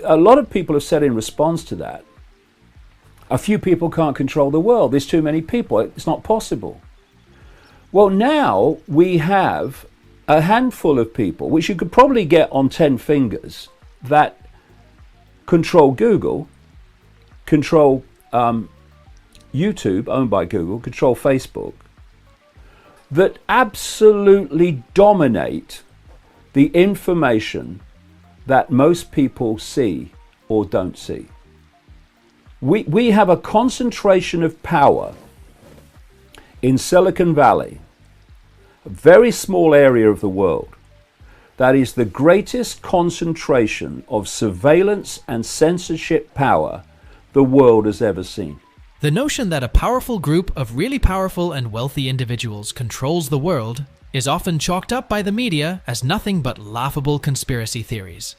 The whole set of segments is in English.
a lot of people have said in response to that, a few people can't control the world. There's too many people. It's not possible. Well, now we have a handful of people, which you could probably get on 10 fingers, that control Google, control YouTube, owned by Google, control Facebook, that absolutely dominate the information that most people see or don't see. We have a concentration of power in Silicon Valley, a very small area of the world, that is the greatest concentration of surveillance and censorship power the world has ever seen. The notion that a powerful group of really powerful and wealthy individuals controls the world is often chalked up by the media as nothing but laughable conspiracy theories.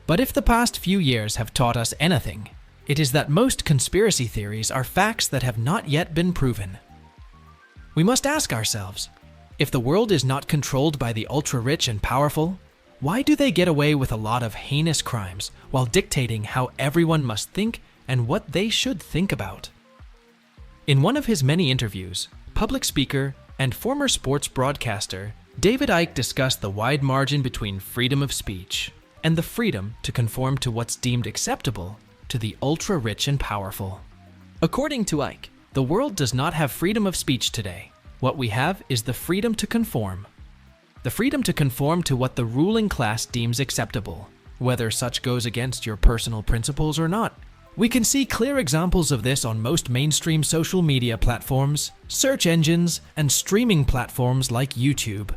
But if the past few years have taught us anything, it is that most conspiracy theories are facts that have not yet been proven. We must ask ourselves, if the world is not controlled by the ultra-rich and powerful, why do they get away with a lot of heinous crimes while dictating how everyone must think and what they should think about? In one of his many interviews, public speaker and former sports broadcaster David Icke discussed the wide margin between freedom of speech and the freedom to conform to what's deemed acceptable to the ultra-rich and powerful. According to Icke, the world does not have freedom of speech today. What we have is the freedom to conform. The freedom to conform to what the ruling class deems acceptable, whether such goes against your personal principles or not. We can see clear examples of this on most mainstream social media platforms, search engines, and streaming platforms like YouTube.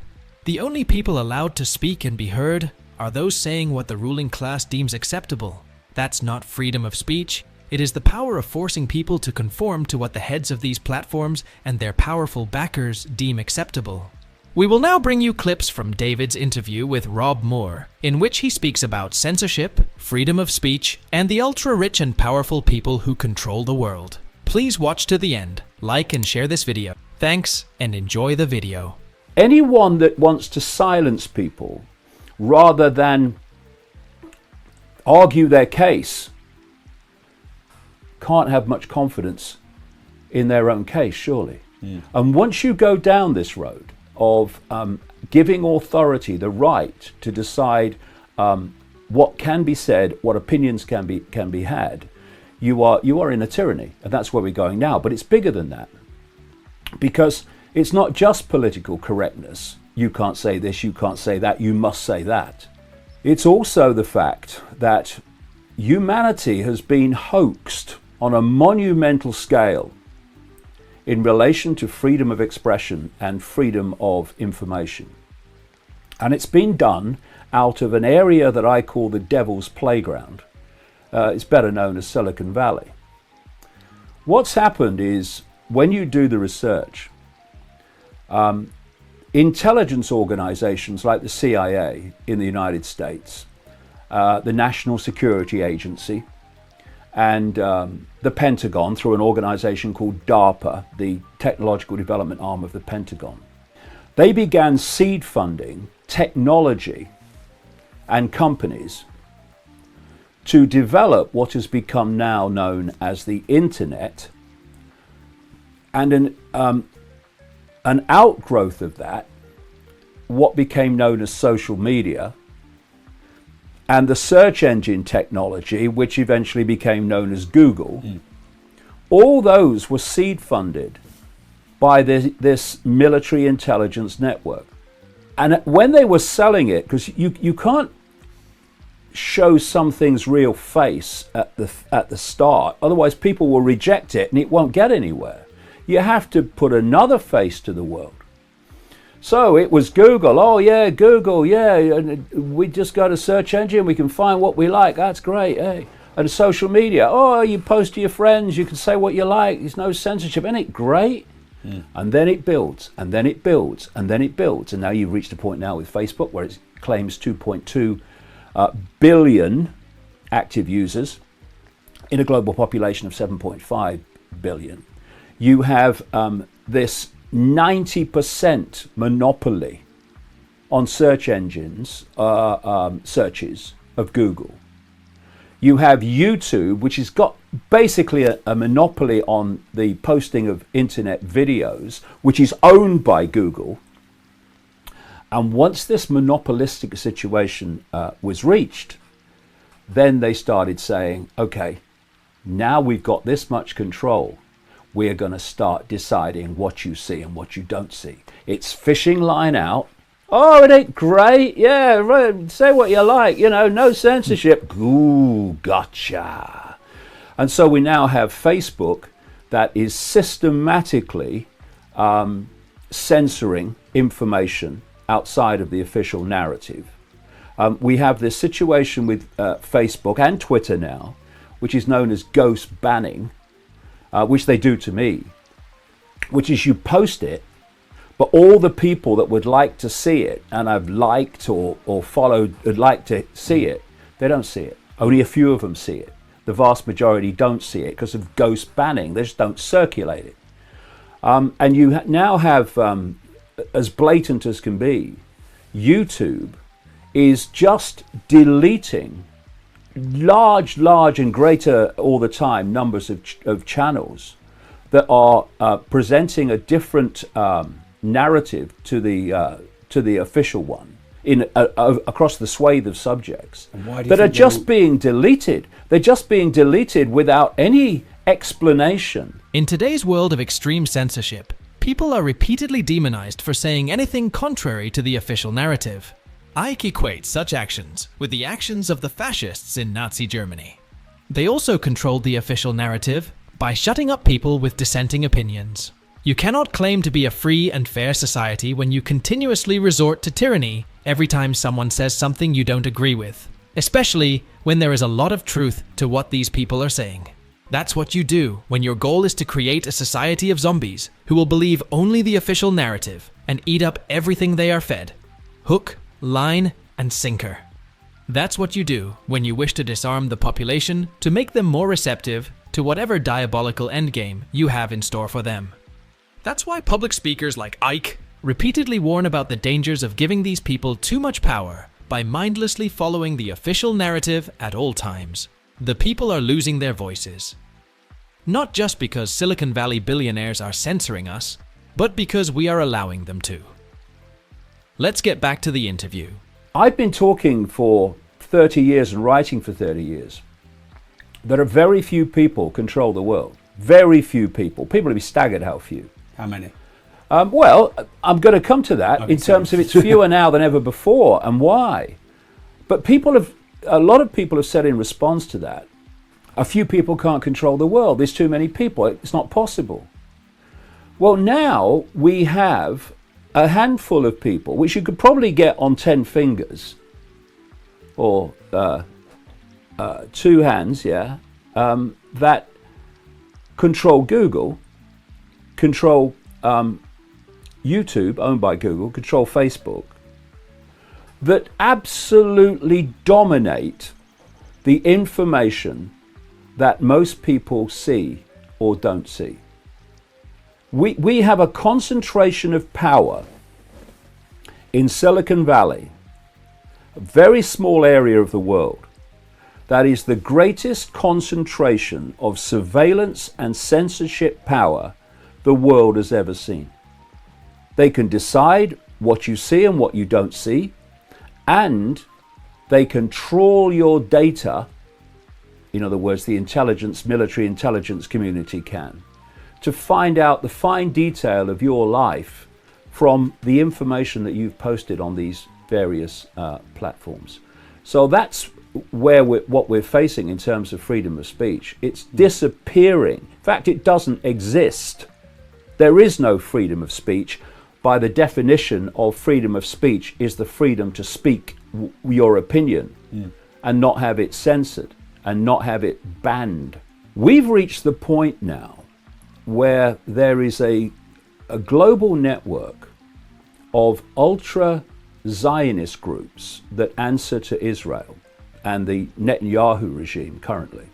The only people allowed to speak and be heard are those saying what the ruling class deems acceptable. That's not freedom of speech. It is the power of forcing people to conform to what the heads of these platforms and their powerful backers deem acceptable. We will now bring you clips from David's interview with Rob Moore, in which he speaks about censorship, freedom of speech, and the ultra-rich and powerful people who control the world. Please watch to the end, like and share this video. Thanks, and enjoy the video. Anyone that wants to silence people rather than argue their case can't have much confidence in their own case, surely. And once you go down this road of giving authority the right to decide what can be said, what opinions can be had, you are in a tyranny, and that's where we're going now. But it's bigger than that, because it's not just political correctness. You can't say this, you can't say that, you must say that. It's also the fact that humanity has been hoaxed on a monumental scale in relation to freedom of expression and freedom of information. And it's been done out of an area that I call the devil's playground. It's better known as Silicon Valley. What's happened is, when you do the research, intelligence organizations like the CIA in the United States, the National Security Agency, and the Pentagon, through an organization called DARPA, the technological development arm of the Pentagon, they began seed funding technology and companies to develop what has become now known as the internet, and an outgrowth of that, what became known as social media, and the search engine technology, which eventually became known as Google. All those were seed funded by this military intelligence network. And when they were selling it, because you can't show something's real face at the start, otherwise people will reject it and it won't get anywhere. You have to put another face to the world. So it was Google. Oh yeah, Google, yeah, and we just got a search engine, we can find what we like, that's great, hey. And social media, oh, you post to your friends, you can say what you like, there's no censorship, isn't it great? And then it builds, and then it builds, and then it builds, and now you've reached a point now with Facebook where it claims 2.2 billion active users in a global population of 7.5 billion. You have this 90% monopoly on search engines, searches of Google. You have YouTube, which has got basically a monopoly on the posting of internet videos, which is owned by Google. And once this monopolistic situation was reached, then they started saying, okay, now we've got this much control. We're going to start deciding what you see and what you don't see. It's fishing line out. Oh, it ain't great. Yeah, right. Say what you like. You know, no censorship. Ooh, gotcha. And so we now have Facebook that is systematically censoring information outside of the official narrative. We have this situation with Facebook and Twitter now, which is known as ghost banning, which they do to me, which is you post it, but all the people that would like to see it and have liked or followed, would like to see it, they don't see it. Only a few of them see it. The vast majority don't see it because of ghost banning. They just don't circulate it. And you now have, as blatant as can be, YouTube is just deleting large and greater all the time numbers of channels that are presenting a different narrative to the official one in across the swathe of subjects that are just being deleted. They're just being deleted without any explanation. In today's world of extreme censorship, people are repeatedly demonized for saying anything contrary to the official narrative. Icke equates such actions with the actions of the fascists in Nazi Germany. They also controlled the official narrative by shutting up people with dissenting opinions. You cannot claim to be a free and fair society when you continuously resort to tyranny every time someone says something you don't agree with, especially when there is a lot of truth to what these people are saying. That's what you do when your goal is to create a society of zombies who will believe only the official narrative and eat up everything they are fed. Hook, line, and sinker. That's what you do when you wish to disarm the population to make them more receptive to whatever diabolical endgame you have in store for them. That's why public speakers like Icke repeatedly warn about the dangers of giving these people too much power by mindlessly following the official narrative at all times. The people are losing their voices. Not just because Silicon Valley billionaires are censoring us, but because we are allowing them to. Let's get back to the interview. I've been talking for 30 years and writing for 30 years. There are very few people control the world. Very few people. People will be staggered how few. How many? Well, I'm going to come to that in terms of it's fewer now than ever before and why. But a lot of people have said in response to that, a few people can't control the world. There's too many people. It's not possible. Well, now we have a handful of people, which you could probably get on 10 fingers or 2 hands, that control Google, control YouTube, owned by Google, control Facebook, that absolutely dominate the information that most people see or don't see. We have a concentration of power in Silicon Valley, a very small area of the world, that is the greatest concentration of surveillance and censorship power the world has ever seen. They can decide what you see and what you don't see, and they can trawl your data, in other words, the military intelligence community can, to find out the fine detail of your life from the information that you've posted on these various platforms. So that's what we're facing in terms of freedom of speech. It's disappearing. In fact, it doesn't exist. There is no freedom of speech. By the definition of freedom of speech is the freedom to speak your opinion and not have it censored and not have it banned. We've reached the point now where there is a global network of ultra-Zionist groups that answer to Israel and the Netanyahu regime currently,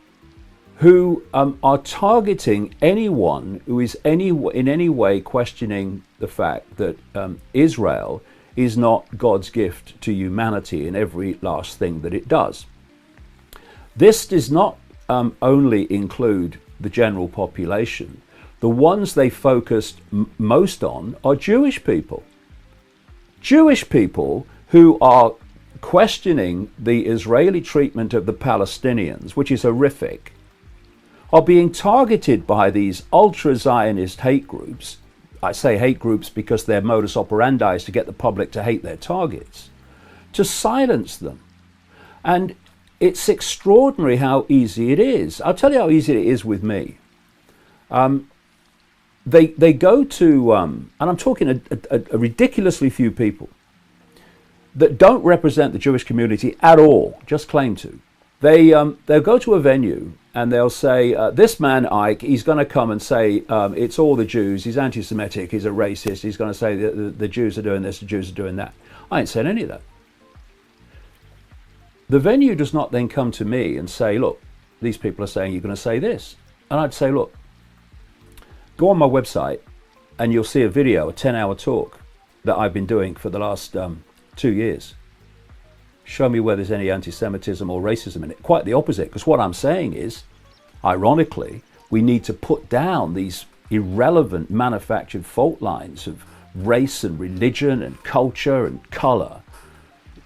who are targeting anyone who is in any way questioning the fact that Israel is not God's gift to humanity in every last thing that it does. This does not only include the general population. The ones they focused most on are Jewish people. Jewish people who are questioning the Israeli treatment of the Palestinians, which is horrific, are being targeted by these ultra-Zionist hate groups. I say hate groups because their modus operandi is to get the public to hate their targets, to silence them. And it's extraordinary how easy it is. I'll tell you how easy it is with me. They go to, and I'm talking a ridiculously few people that don't represent the Jewish community at all, just claim to. They'll go to a venue and they'll say, this man Icke, he's going to come and say, it's all the Jews, he's anti-Semitic, he's a racist, he's going to say the Jews are doing this, the Jews are doing that. I ain't said any of that. The venue does not then come to me and say, look, these people are saying you're going to say this. And I'd say, look, go on my website and you'll see a video, a 10-hour talk that I've been doing for the last 2 years. Show me where there's any anti-Semitism or racism in it. Quite the opposite, because what I'm saying is, ironically, we need to put down these irrelevant manufactured fault lines of race and religion and culture and color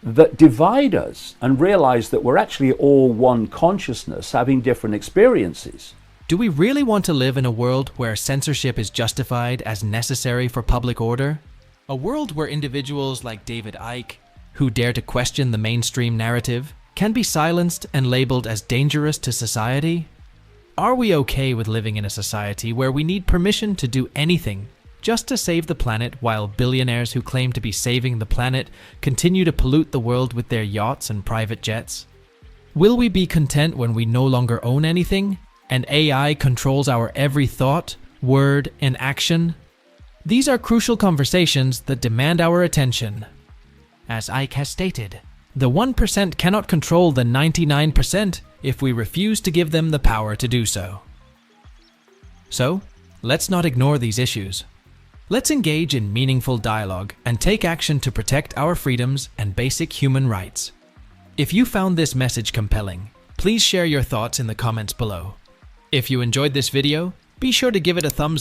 that divide us and realize that we're actually all one consciousness having different experiences. Do we really want to live in a world where censorship is justified as necessary for public order? A world where individuals like David Icke, who dare to question the mainstream narrative, can be silenced and labeled as dangerous to society? Are we okay with living in a society where we need permission to do anything just to save the planet, while billionaires who claim to be saving the planet continue to pollute the world with their yachts and private jets? Will we be content when we no longer own anything, and AI controls our every thought, word, and action? These are crucial conversations that demand our attention. As Icke has stated, the 1% cannot control the 99% if we refuse to give them the power to do so. So, let's not ignore these issues. Let's engage in meaningful dialogue and take action to protect our freedoms and basic human rights. If you found this message compelling, please share your thoughts in the comments below. If you enjoyed this video, be sure to give it a thumbs